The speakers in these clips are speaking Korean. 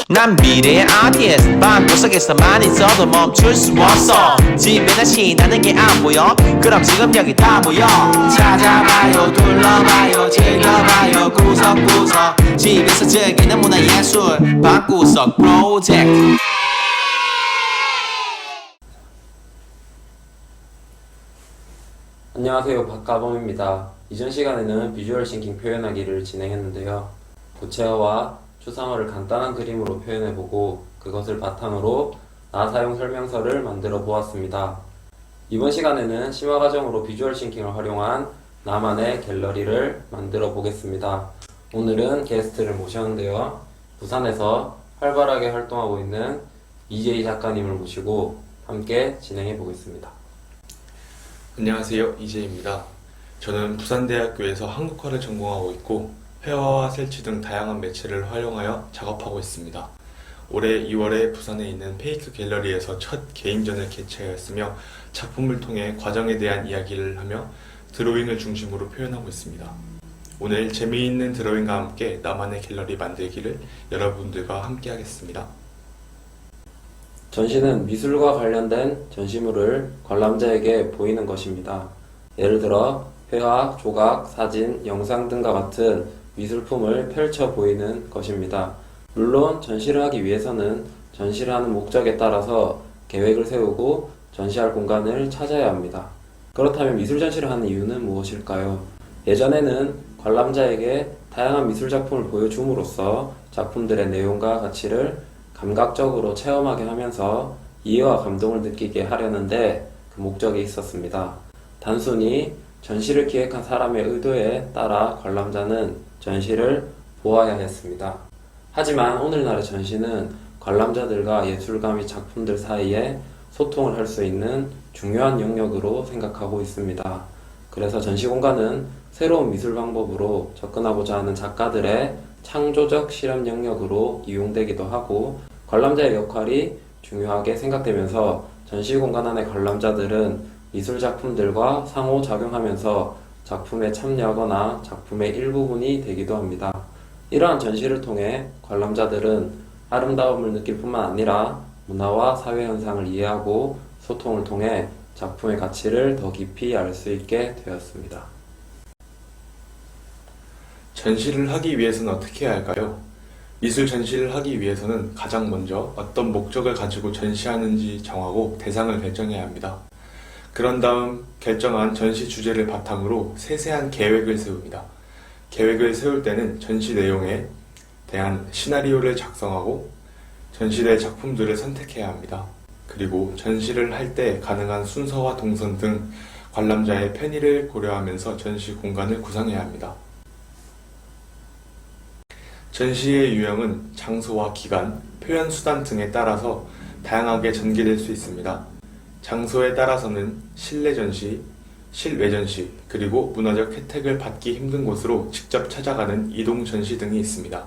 난 미래의 아티스트 방구석에서 많이 써도 멈출 수 없어 집에 다시 나는 게 안 보여 그럼 지금 여기 다 모여 찾아봐요 둘러봐요 즐겨봐요 구석구석 집에서 즐기는 문화예술 방구석 프로젝트. 안녕하세요, 박가범입니다. 이전 시간에는 비주얼 싱킹 표현하기를 진행했는데요. 구체어와 추상어를 간단한 그림으로 표현해보고 그것을 바탕으로 나 사용 설명서를 만들어 보았습니다. 이번 시간에는 심화 과정으로 비주얼 싱킹을 활용한 나만의 갤러리를 만들어 보겠습니다. 오늘은 게스트를 모셨는데요. 부산에서 활발하게 활동하고 있는 이재희 작가님을 모시고 함께 진행해 보겠습니다. 안녕하세요, 이재입니다. 저는 부산대학교에서 한국화를 전공하고 있고 회화와 설치 등 다양한 매체를 활용하여 작업하고 있습니다. 올해 2월에 부산에 있는 페이크 갤러리에서 첫 개인전을 개최하였으며 작품을 통해 과정에 대한 이야기를 하며 드로잉을 중심으로 표현하고 있습니다. 오늘 재미있는 드로잉과 함께 나만의 갤러리 만들기를 여러분들과 함께 하겠습니다. 전시는 미술과 관련된 전시물을 관람자에게 보이는 것입니다. 예를 들어 회화, 조각, 사진, 영상 등과 같은 미술품을 펼쳐 보이는 것입니다. 물론 전시를 하기 위해서는 전시를 하는 목적에 따라서 계획을 세우고 전시할 공간을 찾아야 합니다. 그렇다면 미술 전시를 하는 이유는 무엇일까요? 예전에는 관람자에게 다양한 미술 작품을 보여줌으로써 작품들의 내용과 가치를 감각적으로 체험하게 하면서 이해와 감동을 느끼게 하려는데 그 목적이 있었습니다. 단순히 전시를 기획한 사람의 의도에 따라 관람자는 전시를 보아야 했습니다. 하지만 오늘날의 전시는 관람자들과 예술가 및 작품들 사이에 소통을 할 수 있는 중요한 영역으로 생각하고 있습니다. 그래서 전시 공간은 새로운 미술 방법으로 접근하고자 하는 작가들의 창조적 실험 영역으로 이용되기도 하고 관람자의 역할이 중요하게 생각되면서 전시 공간 안의 관람자들은 미술 작품들과 상호작용하면서 작품에 참여하거나 작품의 일부분이 되기도 합니다. 이러한 전시를 통해 관람자들은 아름다움을 느낄 뿐만 아니라 문화와 사회 현상을 이해하고 소통을 통해 작품의 가치를 더 깊이 알 수 있게 되었습니다. 전시를 하기 위해서는 어떻게 해야 할까요? 미술 전시를 하기 위해서는 가장 먼저 어떤 목적을 가지고 전시하는지 정하고 대상을 결정해야 합니다. 그런 다음 결정한 전시 주제를 바탕으로 세세한 계획을 세웁니다. 계획을 세울 때는 전시 내용에 대한 시나리오를 작성하고 전시될 작품들을 선택해야 합니다. 그리고 전시를 할 때 가능한 순서와 동선 등 관람자의 편의를 고려하면서 전시 공간을 구성해야 합니다. 전시의 유형은 장소와 기간, 표현 수단 등에 따라서 다양하게 전개될 수 있습니다. 장소에 따라서는 실내 전시, 실외 전시, 그리고 문화적 혜택을 받기 힘든 곳으로 직접 찾아가는 이동 전시 등이 있습니다.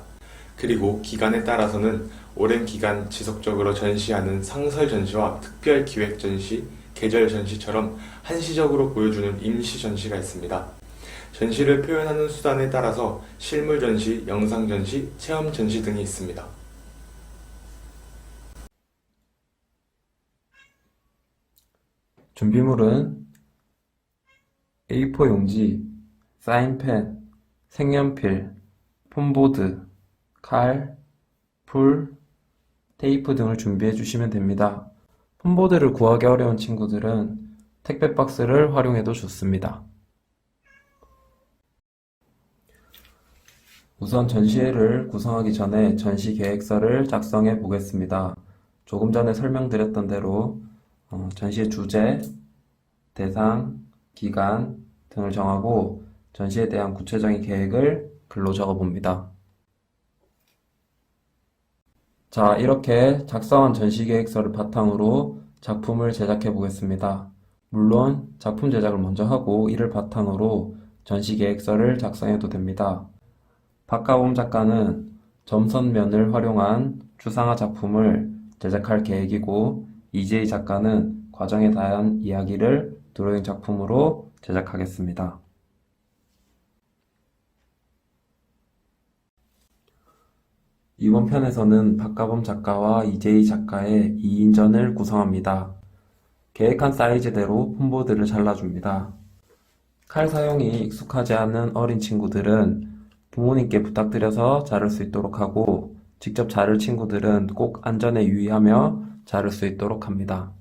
그리고 기간에 따라서는 오랜 기간 지속적으로 전시하는 상설 전시와 특별 기획 전시, 계절 전시처럼 한시적으로 보여주는 임시 전시가 있습니다. 전시를 표현하는 수단에 따라서 실물 전시, 영상 전시, 체험 전시 등이 있습니다. 준비물은 A4 용지, 사인펜, 색연필, 폼보드, 칼, 풀, 테이프 등을 준비해 주시면 됩니다. 폼보드를 구하기 어려운 친구들은 택배 박스를 활용해도 좋습니다. 우선 전시회를 구성하기 전에 전시 계획서를 작성해 보겠습니다. 조금 전에 설명드렸던 대로 전시의 주제, 대상, 기간 등을 정하고 전시에 대한 구체적인 계획을 글로 적어 봅니다. 자, 이렇게 작성한 전시 계획서를 바탕으로 작품을 제작해 보겠습니다. 물론 작품 제작을 먼저 하고 이를 바탕으로 전시 계획서를 작성해도 됩니다. 박가범 작가는 점선면을 활용한 추상화 작품을 제작할 계획이고 이재희 작가는 과정에 대한 이야기를 드로잉 작품으로 제작하겠습니다. 이번 편에서는 박가범 작가와 이재희 작가의 2인전을 구성합니다. 계획한 사이즈대로 폼보드를 잘라줍니다. 칼 사용이 익숙하지 않은 어린 친구들은 부모님께 부탁드려서 자를 수 있도록 하고, 직접 자를 친구들은 꼭 안전에 유의하며 자를 수 있도록 합니다.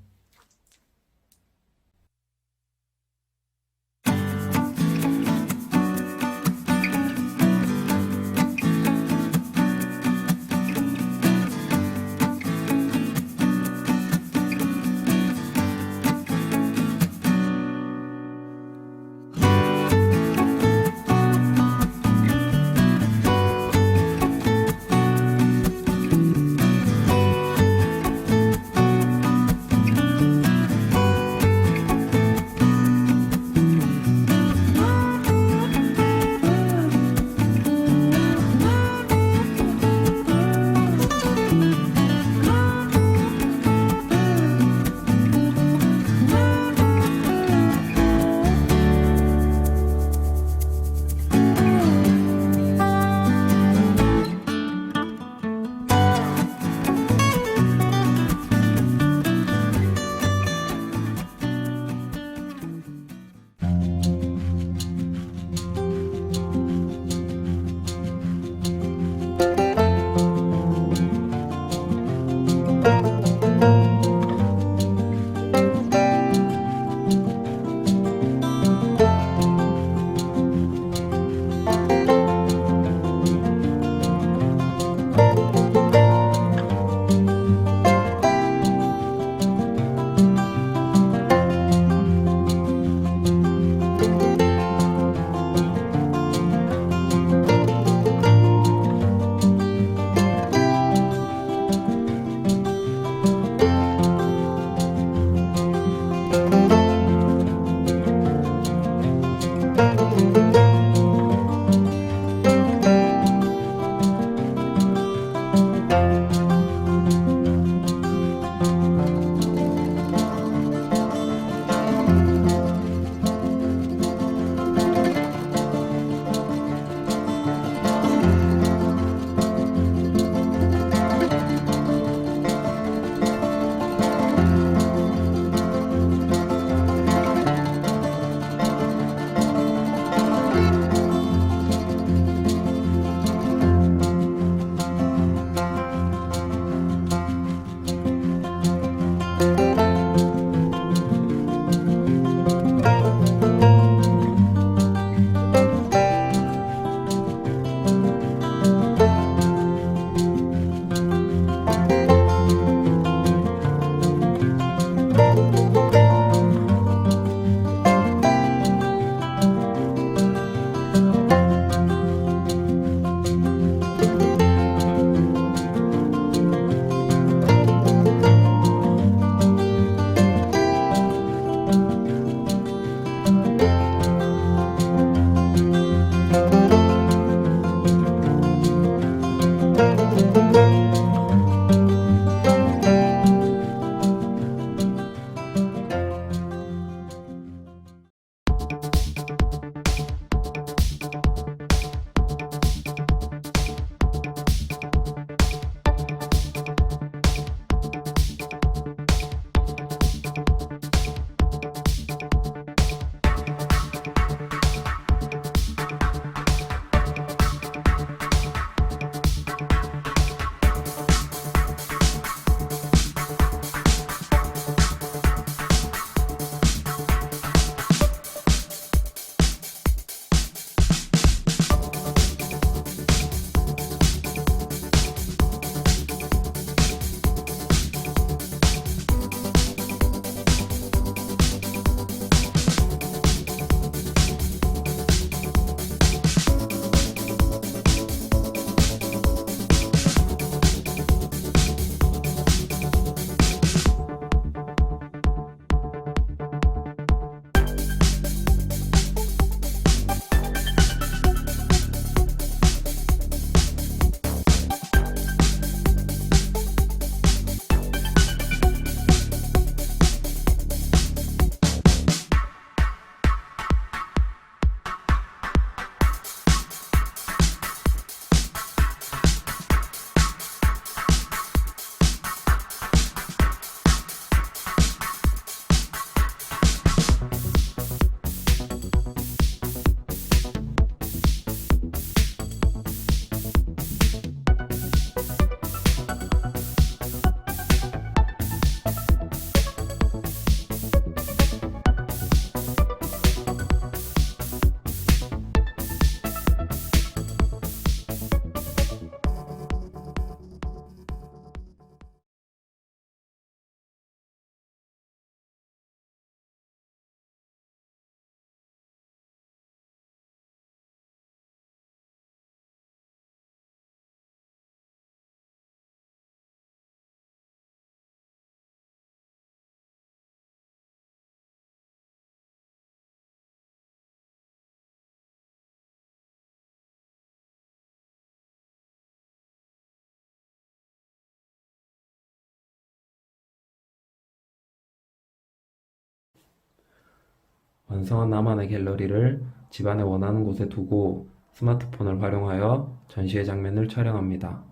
완성한 나만의 갤러리를 집안에 원하는 곳에 두고 스마트폰을 활용하여 전시의 장면을 촬영합니다.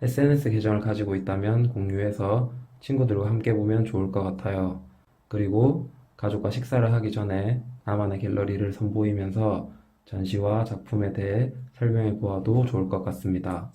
SNS 계정을 가지고 있다면 공유해서 친구들과 함께 보면 좋을 것 같아요. 그리고 가족과 식사를 하기 전에 나만의 갤러리를 선보이면서 전시와 작품에 대해 설명해 보아도 좋을 것 같습니다.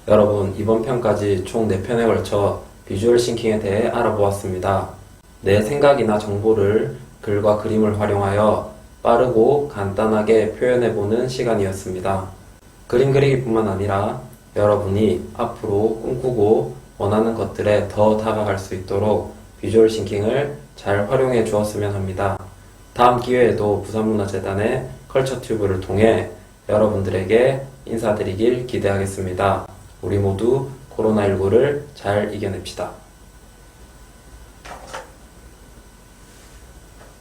여러분, 이번 편까지 총 4편에 걸쳐 비주얼 싱킹에 대해 알아보았습니다. 내 생각이나 정보를 글과 그림을 활용하여 빠르고 간단하게 표현해보는 시간이었습니다. 그림 그리기뿐만 아니라 여러분이 앞으로 꿈꾸고 원하는 것들에 더 다가갈 수 있도록 비주얼 싱킹을 잘 활용해 주었으면 합니다. 다음 기회에도 부산문화재단의 컬처튜브를 통해 여러분들에게 인사드리길 기대하겠습니다. 우리 모두 코로나19를 잘 이겨냅시다.